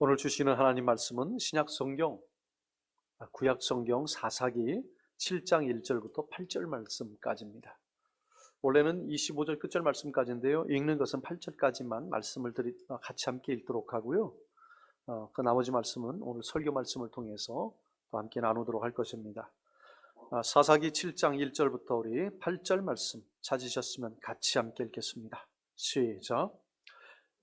오늘 주시는 하나님 말씀은 신약 성경, 구약 성경 사사기 7장 1절부터 8절 말씀까지입니다. 원래는 25절 끝절 말씀까지인데요. 읽는 것은 8절까지만 말씀을 같이 함께 읽도록 하고요. 그 나머지 말씀은 오늘 설교 말씀을 통해서 또 함께 나누도록 할 것입니다. 사사기 7장 1절부터 우리 8절 말씀 찾으셨으면 같이 함께 읽겠습니다. 시작.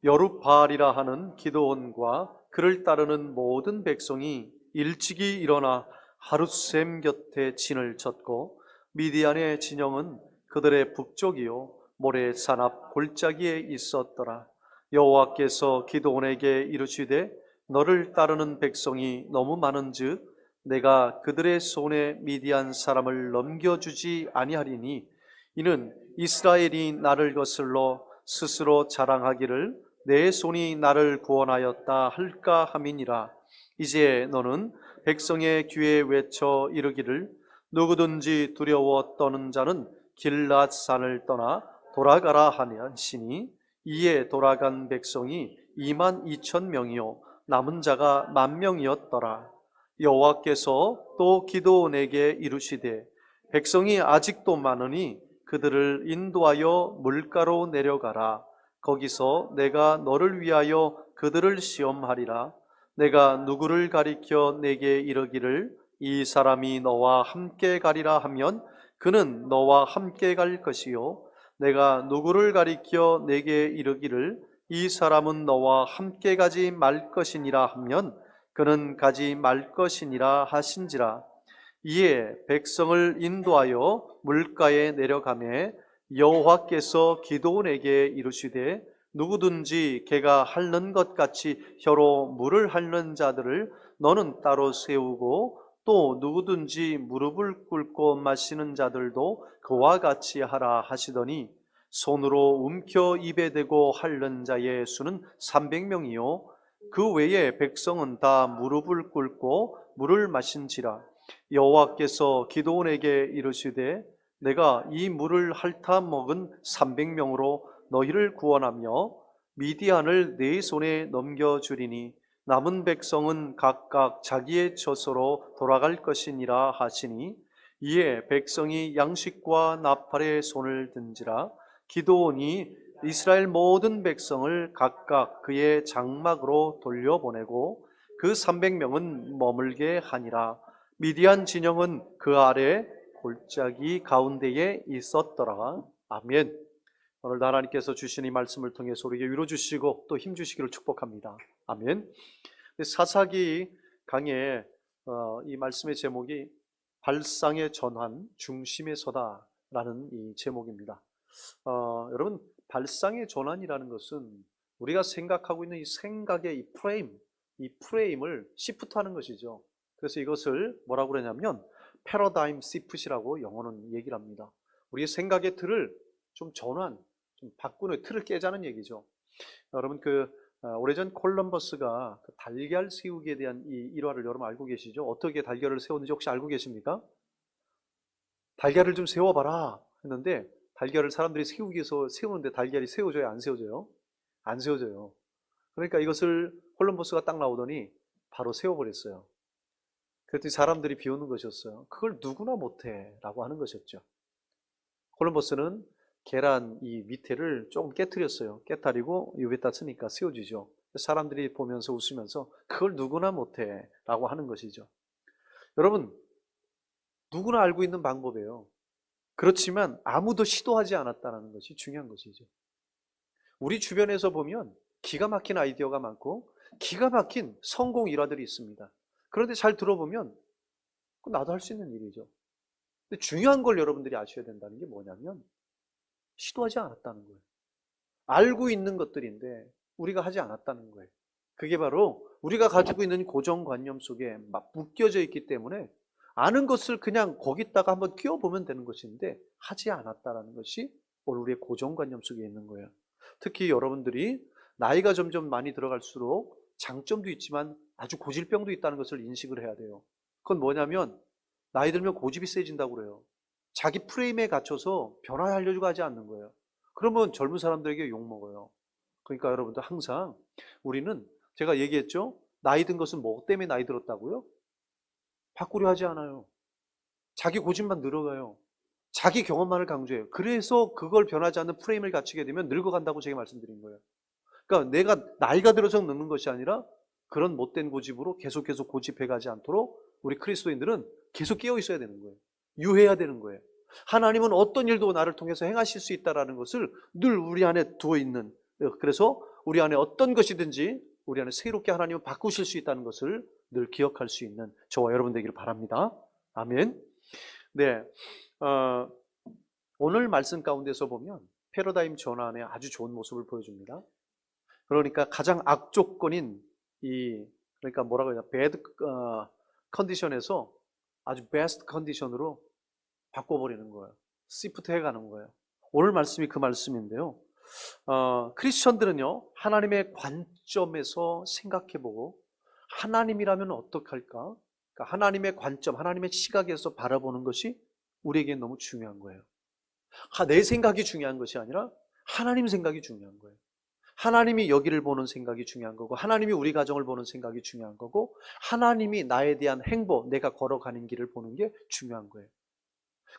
여룹바알이라 하는 기드온과 그를 따르는 모든 백성이 일찍이 일어나 하룻샘 곁에 진을 쳤고 미디안의 진영은 그들의 북쪽이요 모래산 앞 골짜기에 있었더라. 여호와께서 기드온에게 이르시되 너를 따르는 백성이 너무 많은즉 내가 그들의 손에 미디안 사람을 넘겨주지 아니하리니 이는 이스라엘이 나를 거슬러 스스로 자랑하기를 내 손이 나를 구원하였다 할까 함이니라. 이제 너는 백성의 귀에 외쳐 이르기를 누구든지 두려워 떠는 자는 길랏산을 떠나 돌아가라 하시니 이에 돌아간 백성이 22,000명이요 남은 자가 10,000명이었더라. 여호와께서 또 기드온에게 이르시되 백성이 아직도 많으니 그들을 인도하여 물가로 내려가라. 거기서 내가 너를 위하여 그들을 시험하리라. 내가 누구를 가리켜 내게 이르기를 이 사람이 너와 함께 가리라 하면 그는 너와 함께 갈 것이요 내가 누구를 가리켜 내게 이르기를 이 사람은 너와 함께 가지 말 것이니라 하면 그는 가지 말 것이니라 하신지라. 이에 백성을 인도하여 물가에 내려가매 여호와께서 기드온에게 이르시되 누구든지 개가 핥는 것 같이 혀로 물을 핥는 자들을 너는 따로 세우고 또 누구든지 무릎을 꿇고 마시는 자들도 그와 같이 하라 하시더니 손으로 움켜 입에 대고 핥는 자의 수는 300명이요 그 외에 백성은 다 무릎을 꿇고 물을 마신지라. 여호와께서 기드온에게 이르시되 내가 이 물을 핥아 먹은 300명으로 너희를 구원하며 미디안을 네 손에 넘겨주리니 남은 백성은 각각 자기의 처소로 돌아갈 것이니라 하시니 이에 백성이 양식과 나팔에 손을 든지라. 기드온이 이스라엘 모든 백성을 각각 그의 장막으로 돌려보내고 그 300명은 머물게 하니라. 미디안 진영은 그 아래 골짜기 가운데에 있었더라. 아멘. 오늘도 하나님께서 주신 이 말씀을 통해서 우리에게 위로 주시고 또 힘 주시기를 축복합니다. 아멘. 사사기 강의 이 말씀의 제목이 발상의 전환, 중심에 서다라는 이 제목입니다. 여러분, 발상의 전환이라는 것은 우리가 생각하고 있는 이 생각의 이 프레임을 시프트하는 것이죠. 그래서 이것을 뭐라고 그러냐면 패러다임 시프트라고 영어는 얘기를 합니다. 우리의 생각의 틀을 좀 전환, 좀 바꾸는 틀을 깨자는 얘기죠. 여러분 오래전 콜럼버스가 달걀 세우기에 대한 이 일화를 여러분 알고 계시죠? 어떻게 달걀을 세웠는지 혹시 알고 계십니까? 달걀을 좀 세워봐라 했는데 달걀을 사람들이 세우기 위해서 세우는데 달걀이 세워져요? 안 세워져요? 안 세워져요. 그러니까 이것을 콜럼버스가 딱 나오더니 바로 세워버렸어요. 그랬더니 사람들이 비웃는 것이었어요. 그걸 누구나 못해 라고 하는 것이었죠. 콜럼버스는 계란 이 밑에를 조금 깨트렸어요. 깨트리고 위에다 쓰니까 세워지죠. 사람들이 보면서 웃으면서 그걸 누구나 못해 라고 하는 것이죠. 여러분, 누구나 알고 있는 방법이에요. 그렇지만 아무도 시도하지 않았다는 것이 중요한 것이죠. 우리 주변에서 보면 기가 막힌 아이디어가 많고 기가 막힌 성공 일화들이 있습니다. 그런데 잘 들어보면 나도 할 수 있는 일이죠. 근데 중요한 걸 여러분들이 아셔야 된다는 게 뭐냐면 시도하지 않았다는 거예요. 알고 있는 것들인데 우리가 하지 않았다는 거예요. 그게 바로 우리가 가지고 있는 고정관념 속에 막 묶여져 있기 때문에 아는 것을 그냥 거기다가 한번 끼워보면 되는 것인데 하지 않았다는 것이 우리의 고정관념 속에 있는 거예요. 특히 여러분들이 나이가 점점 많이 들어갈수록 장점도 있지만 아주 고질병도 있다는 것을 인식을 해야 돼요. 그건 뭐냐면 나이 들면 고집이 세진다고 그래요. 자기 프레임에 갇혀서 변화하려고 하지 않는 거예요. 그러면 젊은 사람들에게 욕먹어요. 그러니까 여러분들 항상 우리는 제가 얘기했죠. 나이 든 것은 뭐 때문에 나이 들었다고요? 바꾸려 하지 않아요. 자기 고집만 늘어가요. 자기 경험만을 강조해요. 그래서 그걸 변하지 않는 프레임을 갖추게 되면 늙어간다고 제가 말씀드린 거예요. 그러니까 내가 나이가 들어서 늙는 것이 아니라 그런 못된 고집으로 계속 고집해 가지 않도록 우리 그리스도인들은 계속 깨어 있어야 되는 거예요. 유해해야 되는 거예요. 하나님은 어떤 일도 나를 통해서 행하실 수 있다는 것을 늘 우리 안에 두어 있는, 그래서 우리 안에 어떤 것이든지 우리 안에 새롭게 하나님은 바꾸실 수 있다는 것을 늘 기억할 수 있는 저와 여러분 되기를 바랍니다. 아멘. 네, 오늘 말씀 가운데서 보면 패러다임 전환의 아주 좋은 모습을 보여줍니다. 그러니까 가장 악조건인 그러니까 뭐라고 해야 배드 컨디션에서 아주 베스트 컨디션으로 바꿔버리는 거예요. 시프트 해가는 거예요. 오늘 말씀이 그 말씀인데요. 크리스천들은요, 하나님의 관점에서 생각해보고 하나님이라면 어떡할까? 그러니까 하나님의 관점, 하나님의 시각에서 바라보는 것이 우리에게 너무 중요한 거예요. 내 생각이 중요한 것이 아니라 하나님 생각이 중요한 거예요. 하나님이 여기를 보는 생각이 중요한 거고, 하나님이 우리 가정을 보는 생각이 중요한 거고, 하나님이 나에 대한 행보, 내가 걸어가는 길을 보는 게 중요한 거예요.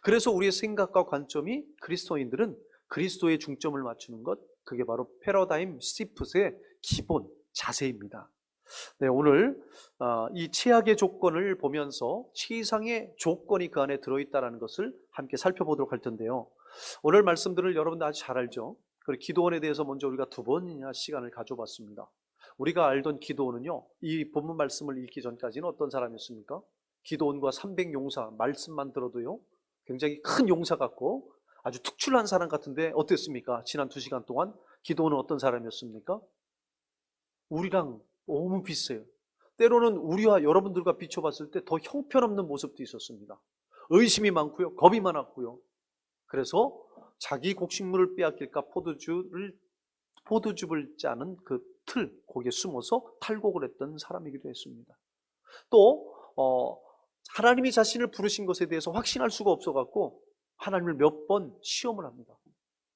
그래서 우리의 생각과 관점이, 그리스도인들은 그리스도의 중점을 맞추는 것, 그게 바로 패러다임 시프트의 기본 자세입니다. 네, 오늘 이 최악의 조건을 보면서 최상의 조건이 그 안에 들어있다는 것을 함께 살펴보도록 할 텐데요. 오늘 말씀들을 여러분들 아주 잘 알죠. 그리고 기도원에 대해서 먼저 우리가 두 번이나 시간을 가져봤습니다. 우리가 알던 기도원은요, 이 본문 말씀을 읽기 전까지는 어떤 사람이었습니까? 기도원과 300용사 말씀만 들어도요, 굉장히 큰 용사 같고 아주 특출난 사람 같은데 어땠습니까? 지난 2시간 동안 기도원은 어떤 사람이었습니까? 우리랑 너무 비슷해요. 때로는 우리와 여러분들과 비춰봤을 때 더 형편없는 모습도 있었습니다. 의심이 많고요, 겁이 많았고요. 그래서 자기 곡식물을 빼앗길까 포도즙을 짜는 그 틀, 거기에 숨어서 탈곡을 했던 사람이기도 했습니다. 또 하나님이 자신을 부르신 것에 대해서 확신할 수가 없어갖고 하나님을 몇 번 시험을 합니다.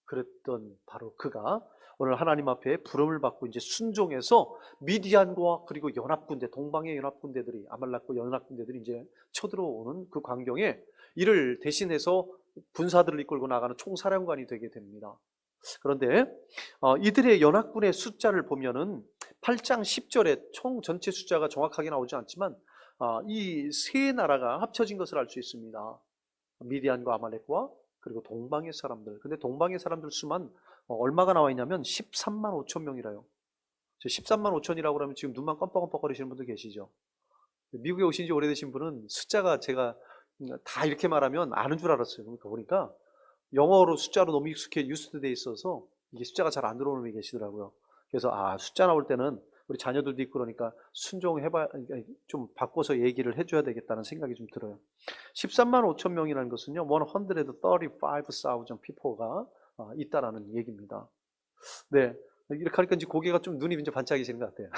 그랬던 바로 그가 오늘 하나님 앞에 부름을 받고 이제 순종해서 미디안과 그리고 연합군대, 동방의 연합군대들이, 아말렉과 연합군대들이 이제 쳐들어오는 그 광경에 이를 대신해서 군사들을 이끌고 나가는 총사령관이 되게 됩니다. 그런데 이들의 연합군의 숫자를 보면은 8장 10절에 총 전체 숫자가 정확하게 나오지 않지만 이 세 나라가 합쳐진 것을 알 수 있습니다. 미디안과 아말렉과 그리고 동방의 사람들. 근데 동방의 사람들 수만 얼마가 나와 있냐면 13만 5천 명이라요. 13만 5천이라고 그러면 지금 눈만 껌뻑껌뻑거리시는 분들 계시죠? 미국에 오신 지 오래되신 분은 숫자가 제가 다 이렇게 말하면 아는 줄 알았어요. 그러니까 보니까 영어로 숫자로 너무 익숙해 유스트돼 있어서 이게 숫자가 잘 안 들어오는 분이 계시더라고요. 그래서 숫자 나올 때는 우리 자녀들도 있고 그러니까 순종해봐, 좀 바꿔서 얘기를 해줘야 되겠다는 생각이 좀 들어요. 13만 5천 명이라는 것은요, 135,000 people가 있다라는 얘기입니다. 네, 이렇게 하니까 이제 고개가 좀 눈이 이제 반짝이시는 것 같아요.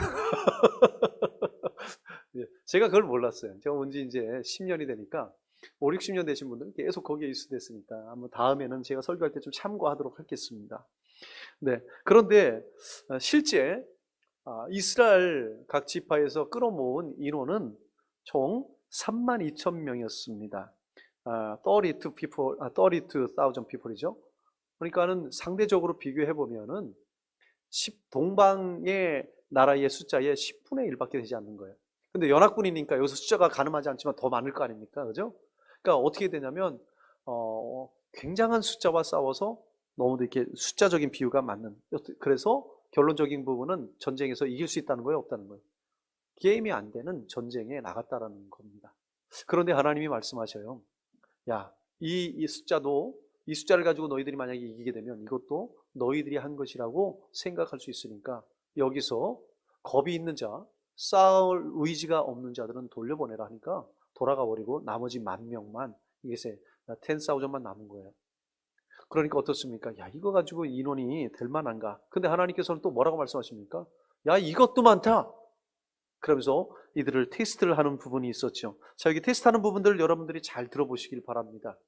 제가 그걸 몰랐어요. 제가 온 지 이제 10년이 되니까 5, 60년 되신 분들은 계속 거기에 입수됐으니까 한번 다음에는 제가 설교할 때 좀 참고하도록 하겠습니다. 네, 그런데 실제 이스라엘 각 지파에서 끌어모은 인원은 총 32,000명이었습니다. 32,000 people이죠. 그러니까는 상대적으로 비교해 보면은 동방의 나라의 숫자의 10분의 1밖에 되지 않는 거예요. 근데 연합군이니까 여기서 숫자가 가늠하지 않지만 더 많을 거 아닙니까? 그죠? 그러니까 어떻게 되냐면 굉장한 숫자와 싸워서 너무도 이렇게 숫자적인 비유가 맞는, 그래서 결론적인 부분은 전쟁에서 이길 수 있다는 거예요, 없다는 거예요? 게임이 안 되는 전쟁에 나갔다라는 겁니다. 그런데 하나님이 말씀하셔요. 야, 이 숫자를 가지고 너희들이 만약에 이기게 되면 이것도 너희들이 한 것이라고 생각할 수 있으니까 여기서 겁이 있는 자, 싸울 의지가 없는 자들은 돌려보내라 하니까 돌아가 버리고 나머지 10,000명만, 이게 10,000만 남은 거예요. 그러니까 어떻습니까? 야, 이거 가지고 인원이 될 만한가? 근데 하나님께서는 또 뭐라고 말씀하십니까? 야, 이것도 많다. 그러면서 이들을 테스트를 하는 부분이 있었죠. 자, 여기 테스트하는 부분들을 여러분들이 잘 들어보시길 바랍니다.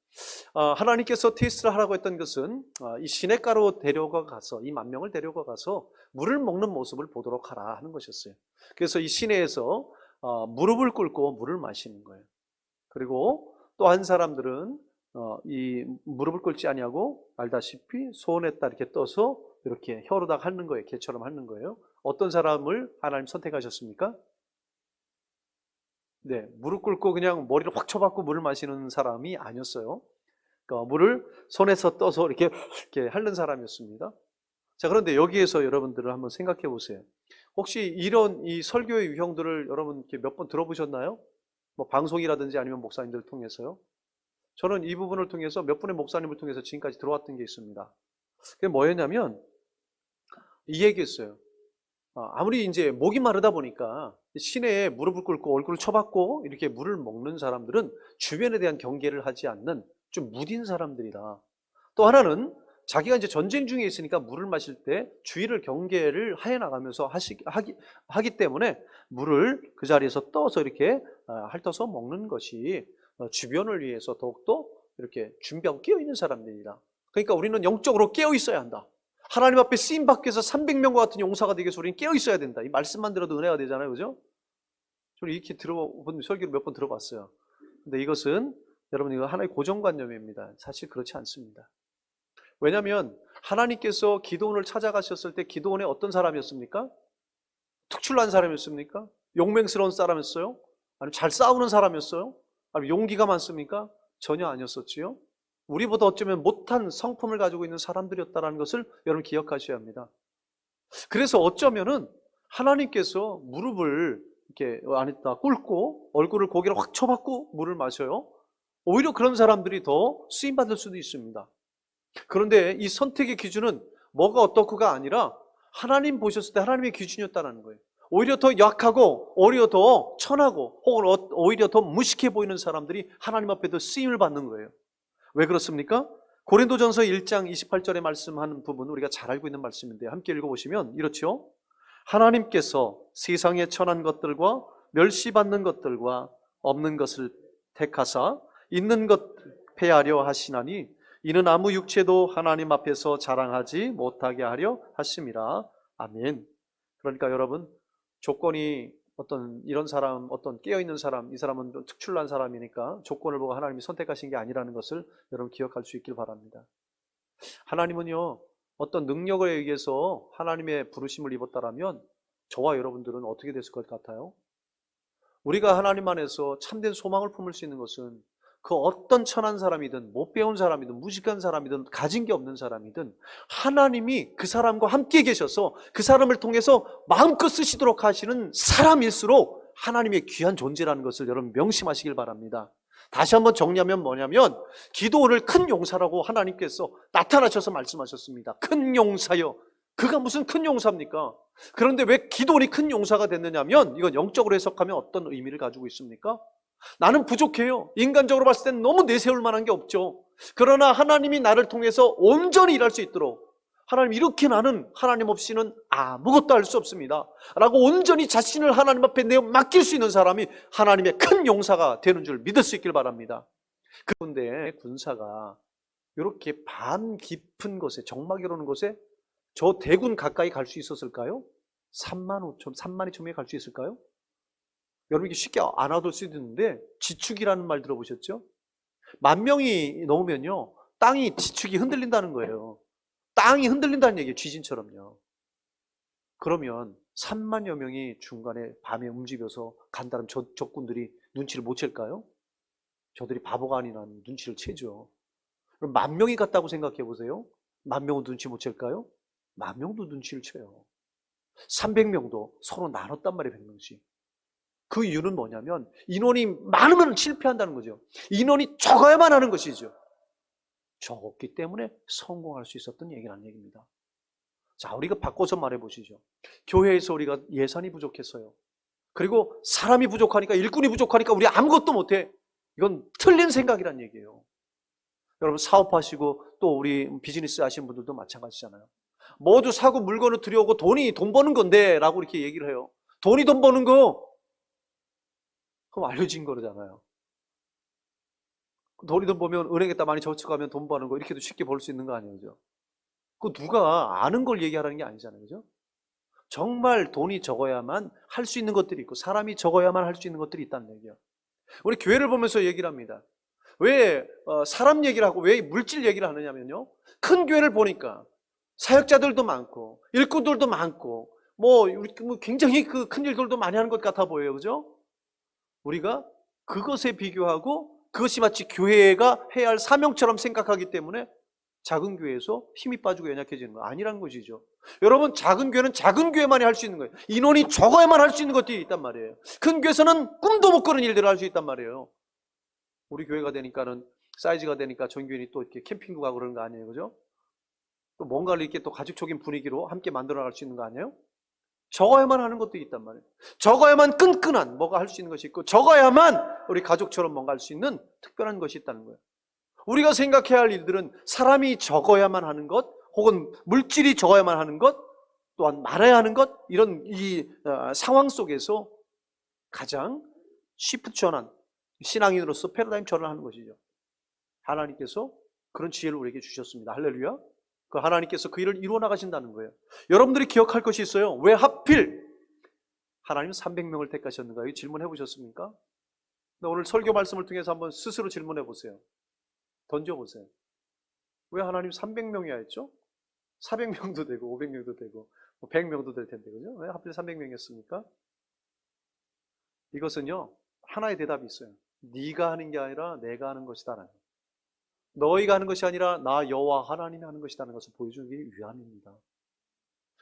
하나님께서 테스트를 하라고 했던 것은 이 시냇가로 데려가 가서 이 만명을 데려가 가서 물을 먹는 모습을 보도록 하라 하는 것이었어요. 그래서 이 시내에서 무릎을 꿇고 물을 마시는 거예요. 그리고 또 한 사람들은 이 무릎을 꿇지 아니하고 알다시피 손에다 이렇게 떠서 이렇게 혀로다가 하는 거예요. 개처럼 하는 거예요. 어떤 사람을 하나님 선택하셨습니까? 네, 무릎 꿇고 그냥 머리를 확 쳐박고 물을 마시는 사람이 아니었어요. 그러니까 물을 손에서 떠서 이렇게 하는 사람이었습니다. 자, 그런데 여기에서 여러분들을 한번 생각해 보세요. 혹시 이런 이 설교의 유형들을 여러분 이렇게 몇 번 들어보셨나요? 뭐 방송이라든지 아니면 목사님들을 통해서요. 저는 이 부분을 통해서 몇 분의 목사님을 통해서 지금까지 들어왔던 게 있습니다. 그게 뭐였냐면 이 얘기였어요. 아무리 이제 목이 마르다 보니까 시내에 무릎을 꿇고 얼굴을 쳐박고 이렇게 물을 먹는 사람들은 주변에 대한 경계를 하지 않는 좀 무딘 사람들이다. 또 하나는 자기가 이제 전쟁 중에 있으니까 물을 마실 때 주의를 경계를 하여 나가면서 하기 때문에 물을 그 자리에서 떠서 이렇게 핥아서 먹는 것이 주변을 위해서 더욱더 이렇게 준비하고 깨어 있는 사람들이다. 그러니까 우리는 영적으로 깨어 있어야 한다. 하나님 앞에 쓰임 받기 위해서 300명과 같은 용사가 되기 위해서 우리는 깨어 있어야 된다. 이 말씀만 들어도 은혜가 되잖아요, 그죠? 저는 이렇게 들어본 설교를 몇 번 들어봤어요. 근데 이것은 여러분 이거 하나의 고정관념입니다. 사실 그렇지 않습니다. 왜냐하면 하나님께서 기드온을 찾아가셨을 때 기드온이 어떤 사람이었습니까? 특출난 사람이었습니까? 용맹스러운 사람이었어요? 아니면 잘 싸우는 사람이었어요? 아니면 용기가 많습니까? 전혀 아니었었지요. 우리보다 어쩌면 못한 성품을 가지고 있는 사람들이었다는 것을 여러분 기억하셔야 합니다. 그래서 어쩌면은 하나님께서 무릎을 이렇게 안에다 꿇고 얼굴을 고개를 확 쳐박고 물을 마셔요. 오히려 그런 사람들이 더 쓰임받을 수도 있습니다. 그런데 이 선택의 기준은 뭐가 어떻고가 아니라 하나님 보셨을 때 하나님의 기준이었다는 거예요. 오히려 더 약하고 오히려 더 천하고 혹은 오히려 더 무식해 보이는 사람들이 하나님 앞에 더 쓰임을 받는 거예요. 왜 그렇습니까? 고린도전서 1장 28절에 말씀하는 부분 우리가 잘 알고 있는 말씀인데 함께 읽어보시면 이렇죠. 하나님께서 세상의 천한 것들과 멸시받는 것들과 없는 것을 택하사 있는 것 폐하려 하시나니 이는 아무 육체도 하나님 앞에서 자랑하지 못하게 하려 하심이라. 아멘. 그러니까 여러분 조건이 어떤 이런 사람, 어떤 깨어있는 사람, 이 사람은 좀 특출난 사람이니까 조건을 보고 하나님이 선택하신 게 아니라는 것을 여러분 기억할 수 있길 바랍니다. 하나님은요 어떤 능력에 의해서 하나님의 부르심을 입었다라면 저와 여러분들은 어떻게 됐을 것 같아요? 우리가 하나님 안에서 참된 소망을 품을 수 있는 것은 그 어떤 천한 사람이든 못 배운 사람이든 무식한 사람이든 가진 게 없는 사람이든 하나님이 그 사람과 함께 계셔서 그 사람을 통해서 마음껏 쓰시도록 하시는 사람일수록 하나님의 귀한 존재라는 것을 여러분 명심하시길 바랍니다. 다시 한번 정리하면 뭐냐면 기드온을 큰 용사라고 하나님께서 나타나셔서 말씀하셨습니다. 큰 용사요. 그가 무슨 큰 용사입니까? 그런데 왜 기드온이 큰 용사가 됐느냐면 이건 영적으로 해석하면 어떤 의미를 가지고 있습니까? 나는 부족해요. 인간적으로 봤을 땐 너무 내세울 만한 게 없죠. 그러나 하나님이 나를 통해서 온전히 일할 수 있도록 하나님 이렇게 나는 하나님 없이는 아무것도 할 수 없습니다 라고 온전히 자신을 하나님 앞에 내어 맡길 수 있는 사람이 하나님의 큰 용사가 되는 줄 믿을 수 있길 바랍니다. 그런데 군사가 이렇게 반 깊은 곳에 정막이 오는 곳에 저 대군 가까이 갈 수 있었을까요? 3만 2천명에 갈 수 있을까요? 여러분 이게 쉽게 안 와둘 수도 있는데 지축이라는 말 들어보셨죠? 10,000명이 넘으면요 땅이 지축이 흔들린다는 거예요. 땅이 흔들린다는 얘기예요. 지진처럼요. 그러면 3만여 명이 중간에 밤에 움직여서 간다면 적군들이 눈치를 못 챌까요? 저들이 바보가 아니라 눈치를 채죠. 그럼 10,000명이 갔다고 생각해 보세요. 10,000명은 눈치 못 챌까요? 10,000명도 눈치를 채요. 300명도 서로 나눴단 말이에요. 100명씩. 그 이유는 뭐냐면 인원이 많으면 실패한다는 거죠. 인원이 적어야만 하는 것이죠. 적었기 때문에 성공할 수 있었던 얘기라는 얘기입니다. 자, 우리가 바꿔서 말해 보시죠. 교회에서 우리가 예산이 부족했어요. 그리고 사람이 부족하니까 일꾼이 부족하니까 우리 아무것도 못해. 이건 틀린 생각이란 얘기예요. 여러분 사업하시고 또 우리 비즈니스 하시는 분들도 마찬가지잖아요. 모두 사고 물건을 들여오고 돈이 돈 버는 건데 라고 이렇게 얘기를 해요. 돈이 돈 버는 거 그럼 알려진 거잖아요. 돈이든 보면 은행에다 많이 저축하면 돈 버는 거 이렇게도 쉽게 벌 수 있는 거 아니에요, 그죠? 그 누가 아는 걸 얘기하라는 게 아니잖아요, 그죠? 정말 돈이 적어야만 할 수 있는 것들이 있고 사람이 적어야만 할 수 있는 것들이 있다는 얘기예요. 우리 교회를 보면서 얘기를 합니다. 왜 사람 얘기를 하고 왜 물질 얘기를 하느냐면요. 큰 교회를 보니까 사역자들도 많고 일꾼들도 많고 뭐 굉장히 그 큰 일들도 많이 하는 것 같아 보여요, 그죠? 우리가 그것에 비교하고 그것이 마치 교회가 해야 할 사명처럼 생각하기 때문에 작은 교회에서 힘이 빠지고 연약해지는 거 아니라는 것이죠. 여러분, 작은 교회는 작은 교회만이 할 수 있는 거예요. 인원이 적어야만 할 수 있는 것들이 있단 말이에요. 큰 교회에서는 꿈도 못 꾸는 일들을 할 수 있단 말이에요. 우리 교회가 되니까는 사이즈가 되니까 전교인이 또 이렇게 캠핑도 가고 그러는 거 아니에요, 그죠? 또 뭔가를 이렇게 또 가족적인 분위기로 함께 만들어 나갈 수 있는 거 아니에요? 적어야만 하는 것도 있단 말이에요. 적어야만 끈끈한 뭐가 할 수 있는 것이 있고 적어야만 우리 가족처럼 뭔가 할 수 있는 특별한 것이 있다는 거예요. 우리가 생각해야 할 일들은 사람이 적어야만 하는 것 혹은 물질이 적어야만 하는 것 또한 말해야 하는 것 이런 이 상황 속에서 가장 시프트전환 신앙인으로서 패러다임 전환하는 것이죠. 하나님께서 그런 지혜를 우리에게 주셨습니다. 할렐루야. 그 하나님께서 그 일을 이루어 나가신다는 거예요. 여러분들이 기억할 것이 있어요. 왜 하필 하나님은 300명을 택하셨는가? 이 질문해 보셨습니까? 오늘 설교 말씀을 통해서 한번 스스로 질문해 보세요. 던져보세요. 왜 하나님 300명이야 했죠? 400명도 되고 500명도 되고 100명도 될 텐데, 그죠? 왜 하필 300명이었습니까? 이것은요 하나의 대답이 있어요. 네가 하는 게 아니라 내가 하는 것이다. 너희가 하는 것이 아니라 나 여호와 하나님이 하는 것이라는 것을 보여주기 위함입니다.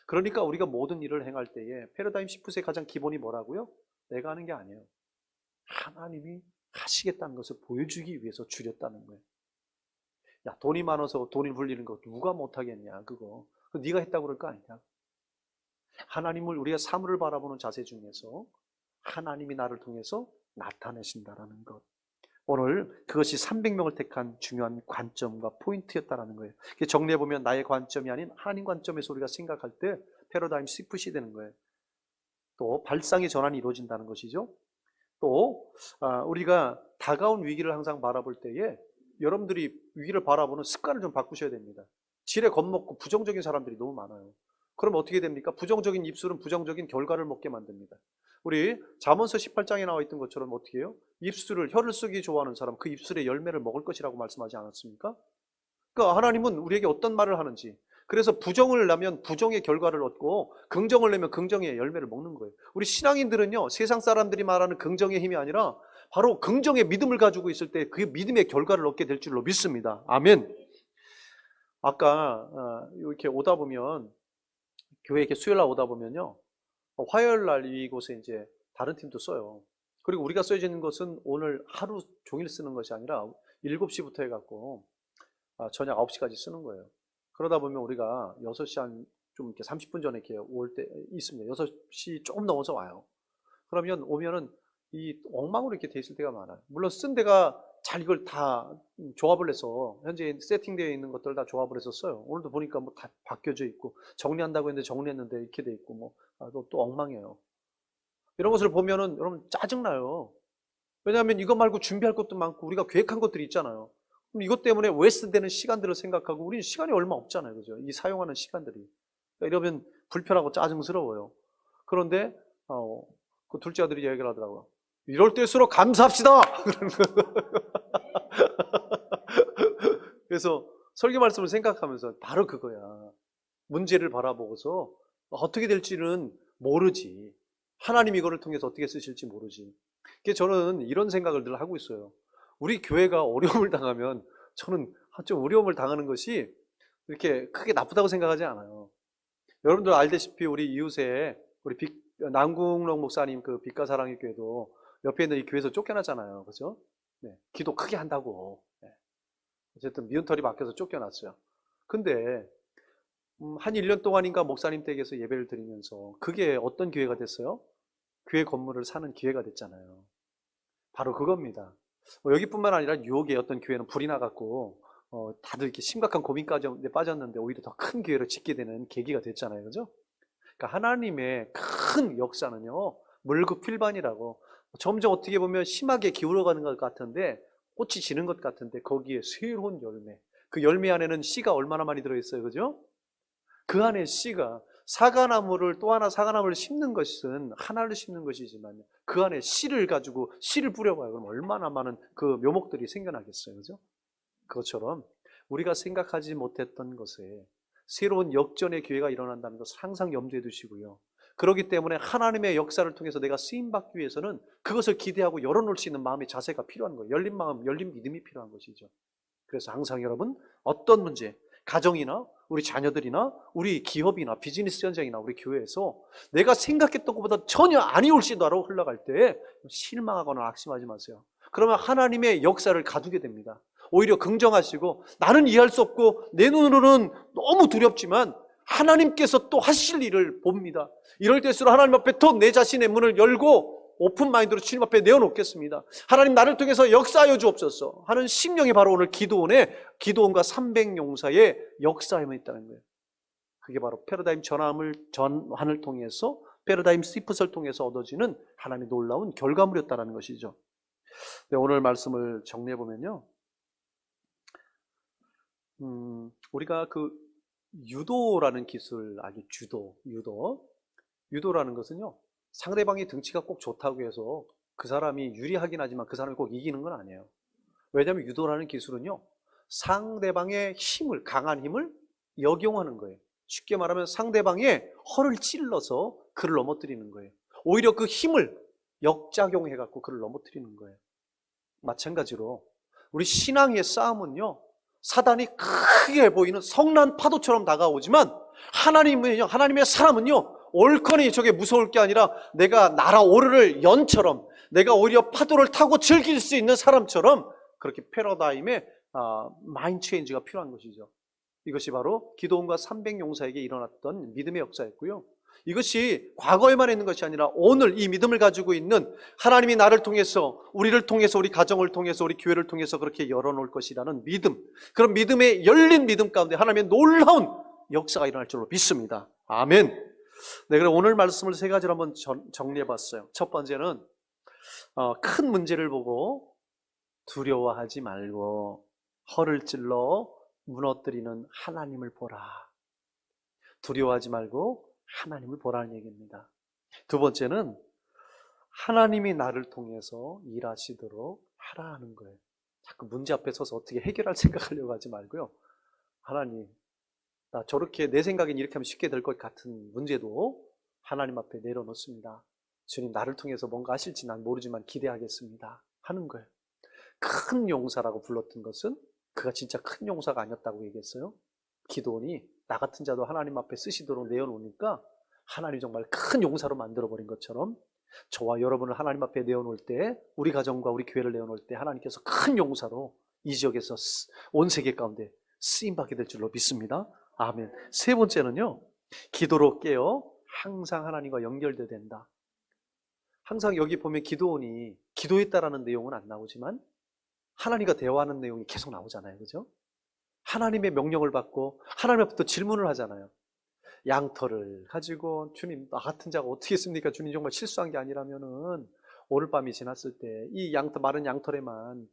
그러니까 우리가 모든 일을 행할 때에 패러다임 시프트의 가장 기본이 뭐라고요? 내가 하는 게 아니에요. 하나님이 하시겠다는 것을 보여주기 위해서 줄였다는 거예요. 야, 돈이 많아서 돈이 불리는 거 누가 못하겠냐, 그거. 네가 했다고 그럴 거 아니냐. 하나님을 우리가 사물을 바라보는 자세 중에서 하나님이 나를 통해서 나타내신다라는 것. 오늘 그것이 300명을 택한 중요한 관점과 포인트였다라는 거예요. 정리해보면 나의 관점이 아닌 하나님 관점에서 우리가 생각할 때 패러다임 시프트이 되는 거예요. 또 발상의 전환이 이루어진다는 것이죠. 또 우리가 다가온 위기를 항상 바라볼 때에 여러분들이 위기를 바라보는 습관을 좀 바꾸셔야 됩니다. 지레 겁먹고 부정적인 사람들이 너무 많아요. 그럼 어떻게 됩니까? 부정적인 입술은 부정적인 결과를 먹게 만듭니다. 우리 잠언서 18장에 나와 있던 것처럼 어떻게 해요? 혀를 쓰기 좋아하는 사람 그 입술의 열매를 먹을 것이라고 말씀하지 않았습니까? 그러니까 하나님은 우리에게 어떤 말을 하는지, 그래서 부정을 내면 부정의 결과를 얻고 긍정을 내면 긍정의 열매를 먹는 거예요. 우리 신앙인들은요 세상 사람들이 말하는 긍정의 힘이 아니라 바로 긍정의 믿음을 가지고 있을 때 그 믿음의 결과를 얻게 될 줄로 믿습니다. 아멘. 아까 이렇게 오다 보면 교회 이렇게 수요일 날 오다 보면요 화요일 날 이곳에 이제 다른 팀도 써요. 그리고 우리가 써져 있는 것은 오늘 하루 종일 쓰는 것이 아니라 7시부터 해갖고 저녁 9시까지 쓰는 거예요. 그러다 보면 우리가 6시 한 좀 이렇게 30분 전에 이렇게 올 때 있습니다. 6시 조금 넘어서 와요. 그러면 오면은 이 엉망으로 이렇게 돼 있을 때가 많아요. 물론 쓴 데가 잘 이걸 다 조합을 해서 현재 세팅되어 있는 것들 다 조합을 해서 써요. 오늘도 보니까 뭐 다 바뀌어져 있고 정리한다고 했는데 정리했는데 이렇게 돼 있고 뭐 또 엉망이에요. 이런 것을 보면은 여러분 짜증나요. 왜냐하면 이거 말고 준비할 것도 많고 우리가 계획한 것들이 있잖아요. 그럼 이것 때문에 웨스트되는 시간들을 생각하고 우리는 시간이 얼마 없잖아요. 그죠? 이 사용하는 시간들이. 그러니까 이러면 불편하고 짜증스러워요. 그런데 그 둘째 아들이 얘기를 하더라고요. 이럴 때일수록 감사합시다. 그래서 설교 말씀을 생각하면서 바로 그거야. 문제를 바라보고서 어떻게 될지는 모르지. 하나님 이거를 통해서 어떻게 쓰실지 모르지. 그래서 저는 이런 생각을 늘 하고 있어요. 우리 교회가 어려움을 당하면 저는 좀 어려움을 당하는 것이 이렇게 크게 나쁘다고 생각하지 않아요. 여러분들 알다시피 우리 이웃에 우리 남궁록 목사님 그 빛과 사랑의 교회도 옆에 있는 이 교회에서 쫓겨났잖아요. 그죠? 네, 기도 크게 한다고. 네. 어쨌든 미운털이 박혀서 쫓겨났어요. 근데 한 1년 동안인가 목사님 댁에서 예배를 드리면서 그게 어떤 기회가 됐어요? 교회 건물을 사는 기회가 됐잖아요. 바로 그겁니다. 여기뿐만 아니라 뉴욕의 어떤 교회는 불이 나갔고 다들 이렇게 심각한 고민까지 빠졌는데 오히려 더 큰 교회를 짓게 되는 계기가 됐잖아요. 그죠? 그러니까 하나님의 큰 역사는요 물급필반이라고 점점 어떻게 보면 심하게 기울어가는 것 같은데, 꽃이 지는 것 같은데 거기에 새로운 열매, 그 열매 안에는 씨가 얼마나 많이 들어있어요, 그죠? 그 안에 씨가, 사과나무를, 또 하나 사과나무를 심는 것은 하나를 심는 것이지만 그 안에 씨를 가지고 씨를 뿌려봐요. 그럼 얼마나 많은 그 묘목들이 생겨나겠어요, 그죠? 그것처럼 우리가 생각하지 못했던 것에 새로운 역전의 기회가 일어난다는 것을 항상 염두에 두시고요. 그렇기 때문에 하나님의 역사를 통해서 내가 쓰임받기 위해서는 그것을 기대하고 열어놓을 수 있는 마음의 자세가 필요한 거예요. 열린 마음, 열린 믿음이 필요한 것이죠. 그래서 항상 여러분, 어떤 문제, 가정이나 우리 자녀들이나 우리 기업이나 비즈니스 현장이나 우리 교회에서 내가 생각했던 것보다 전혀 아니올지도록 흘러갈 때 실망하거나 낙심하지 마세요. 그러면 하나님의 역사를 가두게 됩니다. 오히려 긍정하시고, 나는 이해할 수 없고 내 눈으로는 너무 두렵지만 하나님께서 또 하실 일을 봅니다. 이럴 때일수록 하나님 앞에 더 내 자신의 문을 열고 오픈 마인드로 주님 앞에 내어놓겠습니다. 하나님, 나를 통해서 역사하여 주옵소서 하는 심령이 바로 오늘 기도원과 300용사의 역사에만 있다는 거예요. 그게 바로 패러다임 전환을 통해서, 패러다임 시프트를 통해서 얻어지는 하나님의 놀라운 결과물이었다는 것이죠. 네, 오늘 말씀을 정리해보면요, 우리가 그 유도라는 기술, 유도라는 것은요, 상대방이 등치가 꼭 좋다고 해서 그 사람이 유리하긴 하지만 그 사람이 꼭 이기는 건 아니에요. 왜냐하면 유도라는 기술은요, 상대방의 힘을, 강한 힘을 역용하는 거예요. 쉽게 말하면 상대방의 허를 찔러서 그를 넘어뜨리는 거예요. 오히려 그 힘을 역작용해갖고 그를 넘어뜨리는 거예요. 마찬가지로 우리 신앙의 싸움은요, 사단이 크게 보이는 성난 파도처럼 다가오지만 하나님의 사람은요, 옳거니 저게 무서울 게 아니라 내가 날아오를 연처럼, 내가 오히려 파도를 타고 즐길 수 있는 사람처럼, 그렇게 패러다임의 마인드 체인지가 필요한 것이죠. 이것이 바로 기도원과 300용사에게 일어났던 믿음의 역사였고요. 이것이 과거에만 있는 것이 아니라 오늘 이 믿음을 가지고 있는, 하나님이 나를 통해서, 우리를 통해서, 우리 가정을 통해서, 우리 교회를 통해서 그렇게 열어놓을 것이라는 믿음, 그런 믿음의 열린 믿음 가운데 하나님의 놀라운 역사가 일어날 줄로 믿습니다. 아멘. 네, 그럼 오늘 말씀을 세 가지로 한번 정리해봤어요. 첫 번째는 큰 문제를 보고 두려워하지 말고 허를 찔러 무너뜨리는 하나님을 보라. 두려워하지 말고 하나님을 보라는 얘기입니다. 두 번째는 하나님이 나를 통해서 일하시도록 하라 하는 거예요. 자꾸 문제 앞에 서서 어떻게 해결할 생각하려고 하지 말고요. 하나님, 나 저렇게, 내 생각엔 이렇게 하면 쉽게 될 것 같은 문제도 하나님 앞에 내려놓습니다. 주님, 나를 통해서 뭔가 하실지 난 모르지만 기대하겠습니다 하는 거예요. 큰 용사라고 불렀던 것은 그가 진짜 큰 용사가 아니었다고 얘기했어요. 기도원이 나 같은 자도 하나님 앞에 쓰시도록 내어놓으니까 하나님이 정말 큰 용사로 만들어버린 것처럼, 저와 여러분을 하나님 앞에 내어놓을 때, 우리 가정과 우리 교회를 내어놓을 때 하나님께서 큰 용사로 이 지역에서 온 세계 가운데 쓰임받게 될 줄로 믿습니다. 아멘. 세 번째는요, 기도로 깨어 항상 하나님과 연결돼야 된다. 항상 여기 보면 기도원이 기도했다라는 내용은 안 나오지만 하나님과 대화하는 내용이 계속 나오잖아요, 그죠? 하나님의 명령을 받고 하나님 앞에 또 질문을 하잖아요. 양털을 가지고, 주님, 나 같은 자가 어떻게 했습니까? 주님, 정말 실수한 게 아니라면은 오늘 밤이 지났을 때 이 마른 양털에만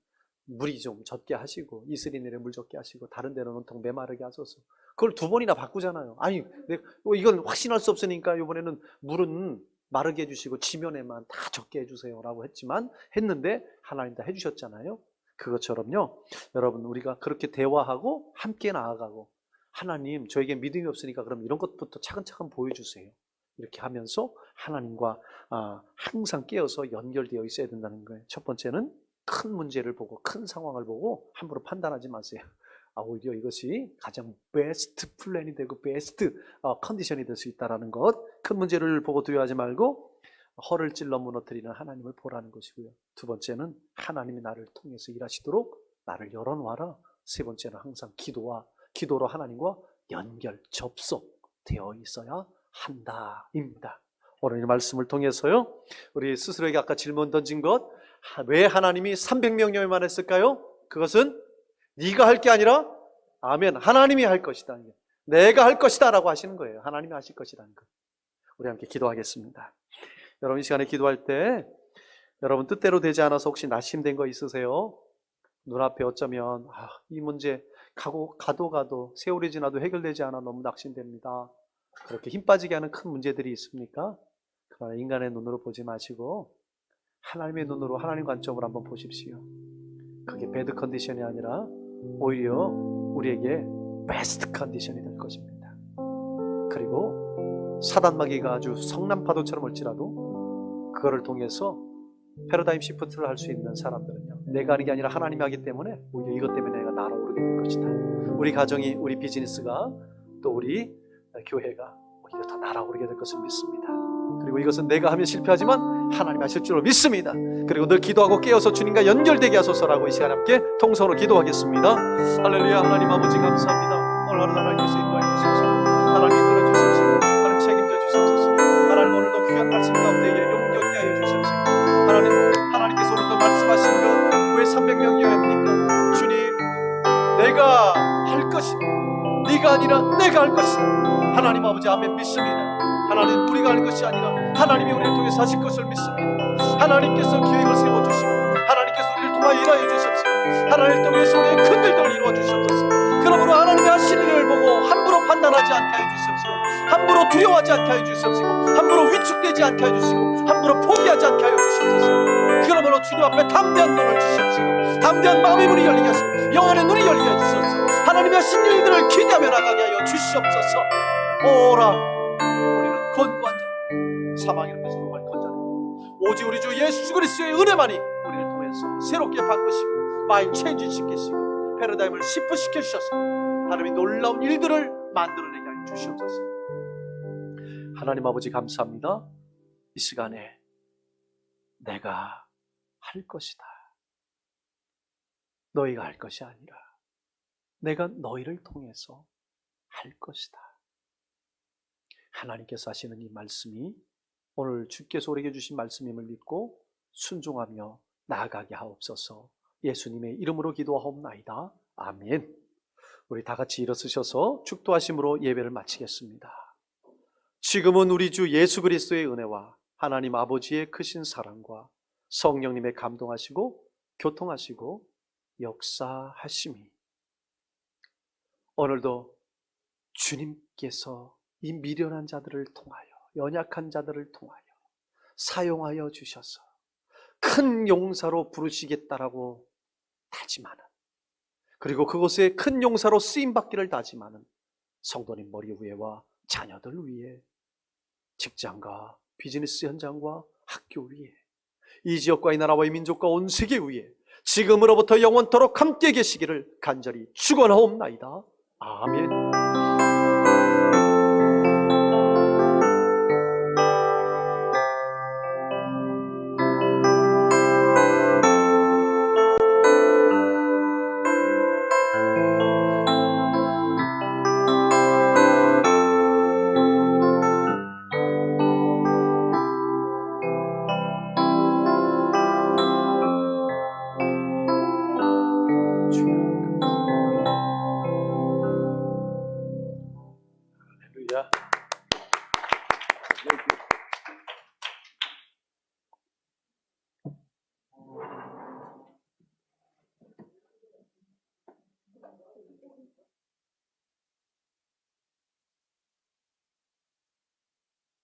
물이 좀 젖게 하시고, 이슬이 내려 물 젖게 하시고, 다른 데는 온통 메마르게 하소서. 그걸 두 번이나 바꾸잖아요. 아니, 이건 확신할 수 없으니까 이번에는 물은 마르게 해주시고 지면에만 다 젖게 해주세요 라고 했는데 하나님 다 해주셨잖아요. 그것처럼요, 여러분, 우리가 그렇게 대화하고 함께 나아가고, 하나님, 저에게 믿음이 없으니까 그럼 이런 것부터 차근차근 보여주세요, 이렇게 하면서 하나님과 항상 깨어서 연결되어 있어야 된다는 거예요. 첫 번째는 큰 문제를 보고, 큰 상황을 보고 함부로 판단하지 마세요. 오히려 이것이 가장 베스트 플랜이 되고 베스트 컨디션이 될 수 있다는 것. 큰 문제를 보고 두려워하지 말고 허를 찔러 무너뜨리는 하나님을 보라는 것이고요. 두 번째는 하나님이 나를 통해서 일하시도록 나를 열어놓아라. 세 번째는 항상 기도로 하나님과 연결, 접속되어 있어야 한다입니다. 오늘 이 말씀을 통해서요, 우리 스스로에게 아까 질문 던진 것, 왜 하나님이 300명령만 했을까요? 그것은 네가 할 게 아니라, 아멘, 하나님이 할 것이다, 내가 할 것이다 라고 하시는 거예요. 하나님이 하실 것이라는 것. 우리 함께 기도하겠습니다. 여러분, 이 시간에 기도할 때 여러분 뜻대로 되지 않아서 혹시 낙심된 거 있으세요? 눈앞에 어쩌면 이 문제 가도 세월이 지나도 해결되지 않아 너무 낙심됩니다. 그렇게 힘 빠지게 하는 큰 문제들이 있습니까? 그러나 인간의 눈으로 보지 마시고 하나님의 눈으로, 하나님 관점으로 한번 보십시오. 그게 배드 컨디션이 아니라 오히려 우리에게 베스트 컨디션이 될 것입니다. 그리고 사단마귀가 아주 성난 파도처럼 올지라도 그거를 통해서 패러다임 시프트를 할 수 있는 사람들은요, 내가 하는 게 아니라 하나님이 하기 때문에 오히려 이것 때문에 내가 날아오르게 될 것이다. 우리 가정이, 우리 비즈니스가, 또 우리 교회가 오히려 더 날아오르게 될 것을 믿습니다. 그리고 이것은 내가 하면 실패하지만 하나님 하실 줄로 믿습니다. 그리고 늘 기도하고 깨어서 주님과 연결되게 하소서라고 이 시간 함께 통성으로 기도하겠습니다. 할렐루야. 하나님 아버지 감사합니다. 오늘 하나님께서 인도해 주셔서 하나님 이끌어 주셔서 하나님 책임져 주셔서 하나님 오늘도 귀한 말씀 가운데 용기있게 하여 주셔서 하나님께서 오늘도 말씀하신 것 왜 300명 교회입니까? 주님, 내가 할 것이다. 네가 아니라 내가 할 것이다. 하나님 아버지 아멘 믿습니다. 하나님 우리가 할 것이 아니라 하나님이 우리를 통해서 하실 것을 믿습니다. 하나님께서 계획을 세워주시고 하나님께서 우리를 통하여 일하여 주셨습니다. 하나님을 통해서 우리의 큰 일들을 이루어 주셨습니다. 그러므로 하나님의 하시는 일을 보고 함부로 판단하지 않게 하여 주십시오. 함부로 두려워하지 않게 하여 주십시오. 함부로 위축되지 않게 하여 주시고 함부로 포기하지 않게 하여 주십시오. 그러므로 주님 앞에 담대한 눈을 주십시오. 담대한 마음의 문이 열리게 하시고 영혼의 눈이 열리게 해주셔서 하나님의 하신 일들을 기대하며 나가게 하여 주시옵소서. 오라. 우리는 권고한 자, 사망의 손을 건져내 오직 우리 주 예수 그리스도의 은혜만이 우리를 통해서 새롭게 바꾸시고 마인드 체인지 시키시고 패러다임을 시프시켜 주셔서 하나님의 놀라운 일들을 만들어내게 하여 주시옵소서. 하나님 아버지 감사합니다. 이 시간에 내가 할 것이다. 너희가 할 것이 아니라 내가 너희를 통해서 할 것이다. 하나님께서 하시는 이 말씀이 오늘 주께서 우리에게 주신 말씀임을 믿고 순종하며 나아가게 하옵소서. 예수님의 이름으로 기도하옵나이다. 아멘. 우리 다 같이 일어서셔서 축도하심으로 예배를 마치겠습니다. 지금은 우리 주 예수 그리스도의 은혜와 하나님 아버지의 크신 사랑과 성령님의 감동하시고 교통하시고 역사하심이 오늘도 주님께서 이 미련한 자들을 통하여 연약한 자들을 통하여 사용하여 주셔서 큰 용사로 부르시겠다라고 다짐하는, 그리고 그곳에 큰 용사로 쓰임받기를 다짐하는 성도님 머리 위에와 자녀들 위에, 직장과 비즈니스 현장과 학교 위에, 이 지역과 이 나라와 이 민족과 온 세계 위에 지금으로부터 영원토록 함께 계시기를 간절히 축원하옵나이다. 아멘.